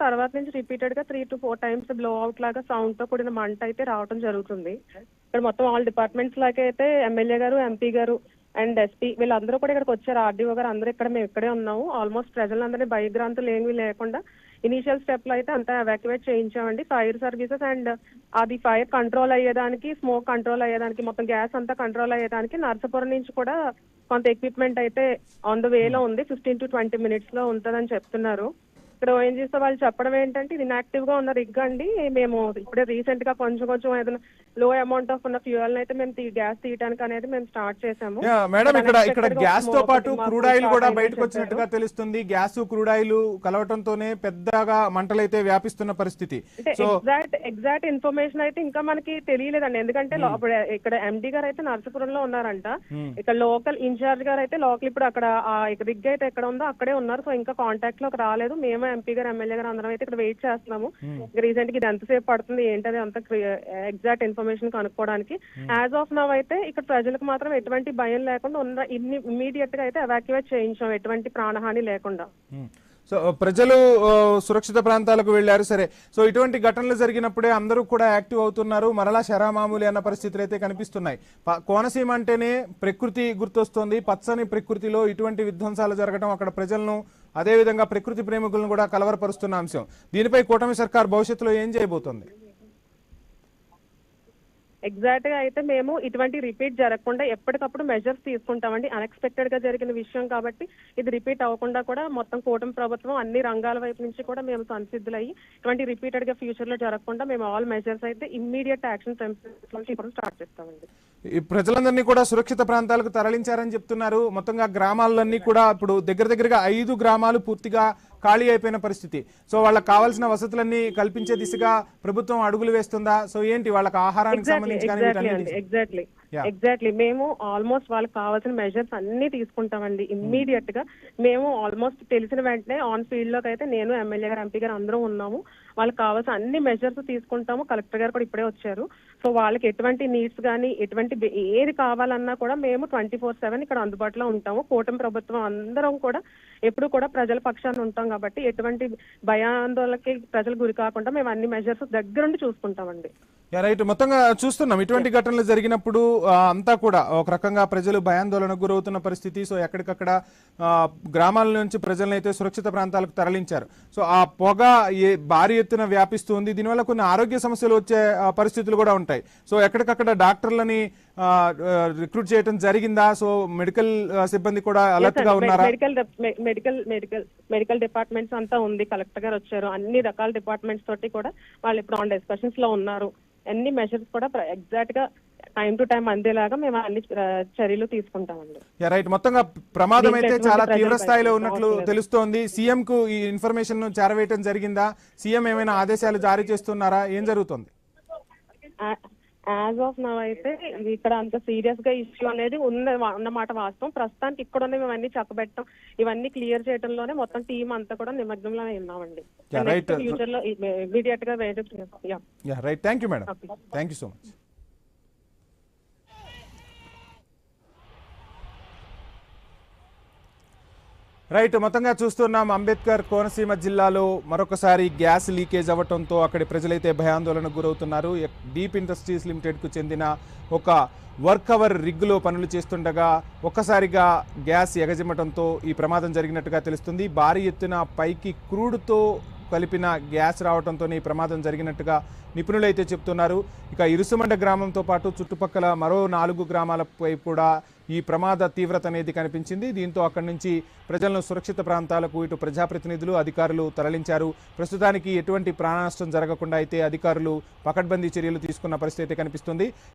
తర్వాత నుంచి రిపీటెడ్గా 3 to 4 టైమ్స్ బ్లో అవుట్ లాగా సౌండ్తో కూడిన మంట అయితే రావడం జరుగుతుంది. ఇక్కడ మొత్తం ఆల్ డిపార్ట్మెంట్స్ లాగా అయితే ఎమ్మెల్యే గారు, ఎంపీ గారు అండ్ ఎస్పీ వీళ్ళందరూ కూడా ఇక్కడికి వచ్చారు. ఆర్డీఓ గారు అందరూ మేము ఇక్కడే ఉన్నాము. ఆల్మోస్ట్ ప్రజలందరినీ భయభ్రాంతులు ఏమీ లేకుండా ఇనీషియల్ స్టెప్లో అయితే అంతా ఎవాక్యువేట్ చేయించామండి. ఫైర్ సర్వీసెస్ అండ్ అది ఫైర్ కంట్రోల్ అయ్యేదానికి, స్మోక్ కంట్రోల్ అయ్యేదానికి, మొత్తం గ్యాస్ అంతా కంట్రోల్ అయ్యేదానికి నర్సాపురం నుంచి కూడా కొంత ఎక్విప్మెంట్ అయితే ఆన్ ద వేలో ఉంది. 15 to 20 minutes ఉంటుందని చెప్తున్నారు. ఇక్కడ ఓఎన్జీసీ వాళ్ళు చెప్పడం ఏంటంటే ఇది ఇన్యాక్టివ్ గా ఉన్న రిగ్ అండి, మేము ఇప్పుడే రీసెంట్ గా కొంచెం ఏదైనా లో అమౌంట్ ఆఫ్ ఉన్న ఫ్యూయల్ అయితే మేము గ్యాస్ తీయడానికి అనేది మేము స్టార్ట్ చేసాము. మేడం ఇక్కడ గ్యాస్ తో పాటు క్రూడ్ ఆయిల్ కూడా బయటకు వచ్చినట్టుగా తెలుస్తుంది. గ్యాస్ క్రూడ్ ఆయిల్ కలవటంతోనే పెద్దగా మంటలైతే వ్యాపిస్తున్న పరిస్థితి. ఎగ్జాక్ట్ ఇన్ఫర్మేషన్ అయితే ఇంకా మనకి తెలియలేదండి. ఎందుకంటే ఇక్కడ ఎండి గారు అయితే నర్సాపురంలో ఉన్నారంట. ఇక్కడ లోకల్ ఇన్ఛార్జ్ గారు అయితే లోకల్ ఇప్పుడు అక్కడ రిగ్ అయితే ఎక్కడ ఉందో అక్కడే ఉన్నారు. సో ఇంకా కాంటాక్ట్ లోకి రాలేదు. మేము ఎంపీ గారు, ఎమ్మెల్యే గారు అందరం అయితే ఇక్కడ వెయిట్ చేస్తున్నాము. రీసెంట్ గా ఇది ఎంతసేపు పడుతుంది ఏంటది అంత ఎగ్జాక్ట్ ఇన్ఫర్మేషన్ కనుక్కోవడానికి. యాజ్ ఆఫ్ నవ్ అయితే ఇక్కడ ప్రజలకు మాత్రం ఎటువంటి భయం లేకుండా ఉన్న ఇమ్మీడియట్ గా అయితే ఎవాక్యువేట్ చేయించాం, ఎటువంటి ప్రాణహాని లేకుండా. సో ప్రజలు సురక్షిత ప్రాంతాలకు వెళ్లారు. సరే, సో ఇటువంటి ఘటనలు జరిగినప్పుడే అందరూ కూడా యాక్టివ్ అవుతున్నారు. మరలా శరామామూలి అన్న పరిస్థితులు అయితే కనిపిస్తున్నాయి. కోనసీమ అంటేనే ప్రకృతి గుర్తొస్తోంది. పచ్చని ప్రకృతిలో ఇటువంటి విధ్వంసాలు జరగడం అక్కడ ప్రజలను, అదేవిధంగా ప్రకృతి ప్రేమికులను కూడా కలవరపరుస్తున్న అంశం. దీనిపై కూటమి సర్కార్ భవిష్యత్తులో ఏం చేయబోతోంది? ఎగ్జాక్ట్ గా అయితే మేము ఇటువంటి రిపీట్ జరగకుండా ఎప్పటికప్పుడు మెజర్స్ తీసుకుంటామండి. అన్ఎక్స్పెక్టెడ్ గా జరిగిన విషయం కాబట్టి ఇది రిపీట్ అవ్వకుండా కూడా మొత్తం కూటమి ప్రభుత్వం అన్ని రంగాల వైపు నుంచి కూడా మేము సంసిద్ధులయ్యి ఇటువంటి రిపీటెడ్ గా ఫ్యూచర్ లో జరగకుండా మేము ఆల్ మెజర్స్ అయితే ఇమ్మీడియట్ యాక్షన్ ఇప్పుడు స్టార్ట్ చేస్తామండి. ఈ ప్రజలందరినీ కూడా సురక్షిత ప్రాంతాలకు తరలించారని చెప్తున్నారు. మొత్తంగా గ్రామాలన్నీ కూడా ఇప్పుడు దగ్గరగా 5 గ్రామాలు పూర్తిగా ఖాళీ అయిపోయిన పరిస్థితి. సో వాళ్ళకి కావాల్సిన వసతులన్నీ కల్పించే దిశగా ప్రభుత్వం అడుగులు వేస్తుందా? సో ఏంటి వాళ్ళకి ఆహారానికి సంబంధించి ఎగ్జాక్ట్లీ మేము ఆల్మోస్ట్ వాళ్ళకి కావాల్సిన మెజర్స్ అన్ని తీసుకుంటామండి. ఇమ్మీడియట్ గా మేము ఆల్మోస్ట్ తెలిసిన వెంటనే ఆన్ ఫీల్డ్ లోకి అయితే నేను, ఎమ్మెల్యే గారు, ఎంపీ గారు అందరం ఉన్నాము. వాళ్ళకి కావాల్సిన అన్ని మెజర్స్ తీసుకుంటాము. కలెక్టర్ గారు కూడా ఇప్పుడే వచ్చారు. సో వాళ్ళకి ఎటువంటి నీడ్స్ కానీ ఎటువంటి ఏది కావాలన్నా కూడా మేము 24/7 ఇక్కడ అందుబాటులో ఉంటాము. కూటమి ప్రభుత్వం అందరం కూడా ఎప్పుడు కూడా ప్రజల పక్షాన ఉంటాం కాబట్టి ఎటువంటి భయాందోళనకి ప్రజలు గురి కాకుండా మేము అన్ని మెజర్స్ దగ్గరుండి చూసుకుంటామండి. రైట్, మొత్తంగా చూస్తున్నాం ఇటువంటి ఘటనలు జరిగినప్పుడు అంతా కూడా ఒక రకంగా ప్రజలు భయాందోళనకు గురవుతున్న పరిస్థితి. సో ఎక్కడికక్కడ గ్రామాల నుంచి ప్రజలను అయితే సురక్షిత ప్రాంతాలకు తరలించారు. సో ఆ పొగ భారీ ఎత్తున వ్యాపిస్తుంది. దీనివల్ల కొన్ని ఆరోగ్య సమస్యలు వచ్చే పరిస్థితులు కూడా ఉంటాయి. సో ఎక్కడికక్కడ డాక్టర్లని రిక్రూట్ చేయడం జరిగిందా? సో మెడికల్ సిబ్బంది కూడా అలర్ట్ గా ఉన్నారా? మెడికల్ డిపార్ట్మెంట్స్ అంతా ఉంది. కలెక్టర్ గారు వచ్చారు. అన్ని రకాల డిపార్ట్మెంట్స్ తోటి కూడా వాళ్ళు ఇప్పుడు ఆన్ డిస్కషన్స్ లో ఉన్నారు. అన్ని మెజర్స్ కూడా ఎగ్జాక్ట్ గా టైం టు టైం అందేలాగా మేము అన్ని చర్యలు తీసుకుంటామండి. రైట్, మొత్తంగా ప్రమాదం అయితే చాలా తీవ్ర స్థాయిలో ఉన్నట్లు తెలుస్తోంది. సీఎం కు ఈ ఇన్ఫర్మేషన్ చేరవేయటం జరిగిందా? సీఎం ఏమైనా ఆదేశాలు జారీ చేస్తున్నారా? ఏం జరుగుతుంది? యాజ్ ఆఫ్ నవ్ అయితే ఇక్కడ అంత సీరియస్ గా ఇష్యూ అనేది ఉన్నమాట వాస్తవం. ప్రస్తుతానికి ఇక్కడ ఉన్న మేము అన్ని చక్కబెట్టడం, ఇవన్నీ క్లియర్ చేయడంలోనే మొత్తం టీం అంతా కూడా నిమగ్నంలోనే ఉన్నామండి. ఫ్యూచర్ లో ఇమీడియట్ గా right, thank you madam, thank you so much. Right, మొత్తంగా చూస్తున్నాం అంబేద్కర్ కోనసీమ జిల్లాలో మరొకసారి గ్యాస్ లీకేజ్ అవ్వడంతో అక్కడి ప్రజలైతే భయాందోళనకు గురవుతున్నారు. డీప్ ఇండస్ట్రీస్ లిమిటెడ్కు చెందిన ఒక వర్క్ అవర్ రిగ్లో పనులు చేస్తుండగా ఒక్కసారిగా గ్యాస్ ఎగజిమ్మటంతో ఈ ప్రమాదం జరిగినట్టుగా తెలుస్తుంది. భారీ ఎత్తున పైకి క్రూడ్తో కలిపిన గ్యాస్ రావడంతోనే ఈ ప్రమాదం జరిగినట్టుగా నిపుణులైతే చెప్తున్నారు. ఇక ఇరుసుమండ గ్రామంతో పాటు చుట్టుపక్కల మరో 4 గ్రామాలపై కూడా ఈ ప్రమాద తీవ్రత అనేది కనిపించింది. దీంతో అక్కడి నుంచి ప్రజలను సురక్షిత ప్రాంతాలకు ఇటు ప్రజాప్రతినిధులు, అధికారులు తరలించారు. ప్రస్తుతానికి ఎటువంటి ప్రాణ నష్టం జరగకుండా అయితే అధికారులు పకడ్బందీ చర్యలు తీసుకున్న పరిస్థితి కనిపిస్తుంది.